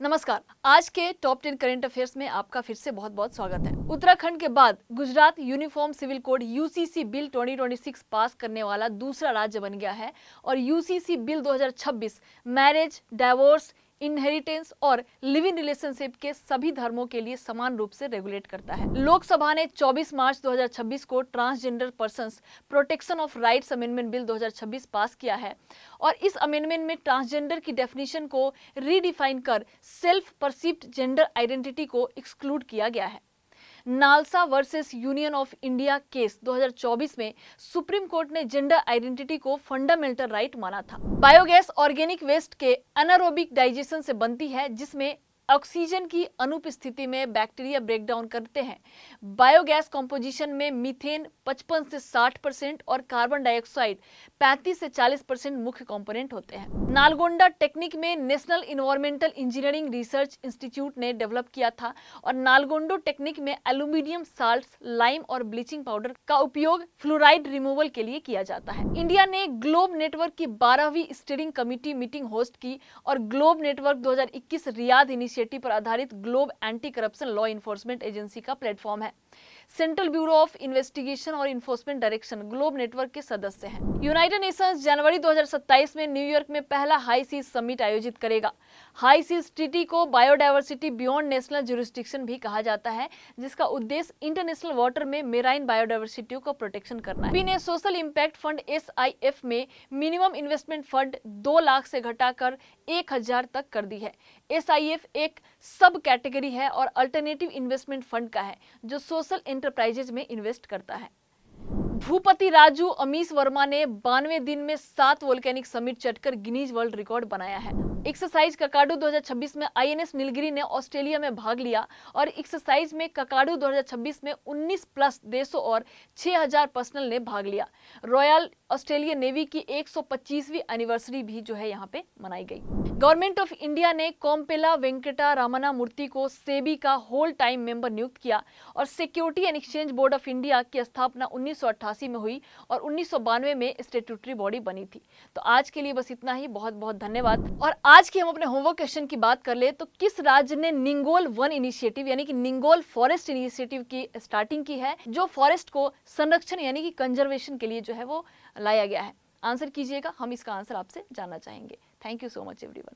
नमस्कार। आज के टॉप 10 करंट अफेयर्स में आपका फिर से बहुत बहुत स्वागत है। उत्तराखंड के बाद Gujarat uniform civil code UCC bill 2026 pass करने वाला दूसरा राज्य बन गया है और UCC bill 2026 marriage, divorce, inheritance और लिव इन रिलेशनशिप के सभी धर्मों के लिए समान रूप से रेगुलेट करता है। लोकसभा ने 24 मार्च 2026 को transgender persons protection of rights amendment bill 2026 पास किया है और इस अमेंडमेंट में ट्रांसजेंडर की डेफिनेशन को रीडिफाइन कर सेल्फ परसीव्ड जेंडर आइडेंटिटी को एक्सक्लूड किया गया है। NALSA versus union of India case 2024 में सुप्रीम कोर्ट ने जेंडर आइडेंटिटी को फंडामेंटल राइट माना था। बायोगैस ऑर्गेनिक वेस्ट के एनारोबिक डाइजेशन से बनती है जिसमें ऑक्सीजन की अनुपस्थिति में बैक्टीरिया ब्रेक डाउन करते हैं। बायोगैस कंपोजिशन में मीथेन 55 से 60% और कार्बन डाइऑक्साइड 35 से 40% मुख्य कंपोनेंट होते हैं। नालगोंडा टेक्निक में national environmental engineering research institute ने डेवलप किया था और नालगोंडो टेक्निक में एल्यूमिनियम साल्ट्स, लाइम और ब्लीचिंग पाउडर का उपयोग फ्लोराइड रिमूवल के लिए किया जाता है। इंडिया ने ग्लोब नेटवर्क की 12वीं स्टीयरिंग कमेटी मीटिंग होस्ट की और ग्लोब नेटवर्क 2021 रियाद इनिशिएटिव पर आधारित globe anti corruption law enforcement agency का प्लेटफॉर्म है। सेंट्रल ब्यूरो ऑफ इन्वेस्टिगेशन और इन्फोर्समेंट डायरेक्शन ग्लोब नेटवर्क के सदस्य हैं। यूनाइटेड नेशंस जनवरी 2027 में न्यूयॉर्क में पहला हाई सीज समिट आयोजित करेगा। हाई सीज ट्रीटी को बायोडायवर्सिटी बियॉन्ड नेशनल जुरिस्डिक्शन भी कहा जाता है, जिसका उद्देश्य इंटरनेशनल वाटर में मेराइन बायोडायवर्सिटी को प्रोटेक्शन करना है। ने सोशल इंपैक्ट फंड SIF में मिनिमम इन्वेस्टमेंट फंड 2 लाख से घटाकर 1000 तक कर दी है। SIF एक सब कैटेगरी है और अल्टरनेटिव इन्वेस्टमेंट फंड का है जो सोशल एंटरप्राइजेज में इन्वेस्ट करता है। भूपति राजू अमीश वर्मा ने 92 दिन में 7 वोल्केनिक समिट चढ़कर गिनीज वर्ल्ड रिकॉर्ड बनाया है। एक्सरसाइज ककाडू 2026 में INS नीलगिरी ने ऑस्ट्रेलिया में भाग लिया और एक्सरसाइज में ककाडू 2026 में 19 प्लस देशों और 6000 पर्सनल ने भाग लिया। रॉयल ऑस्ट्रेलियन नेवी की 125वीं एनिवर्सरी भी जो है यहाँ पे मनाई गई। गवर्नमेंट ऑफ इंडिया ने कोम्पेला वेंकटा रामना मूर्ति को सेबी का होल टाइम मेंबर नियुक्त किया और security and exchange board of India की स्थापना 1988 में हुई और 1992 में स्टेट्यूटरी बॉडी बनी थी। तो आज के लिए बस इतना ही। बहुत बहुत धन्यवाद। और आज के हम अपने होमवर्क क्वेश्चन की बात कर ले तो किस राज्य ने निंगोल 1 इनिशिएटिव यानी कि निंगोल फॉरेस्ट इनिशिएटिव की स्टार्टिंग की है, जो फॉरेस्ट को संरक्षण यानी कि कंजर्वेशन के लिए जो है वो लाया गया है। आंसर कीजिएगा, हम इसका आंसर आपसे जानना चाहेंगे। Thank you so much everyone.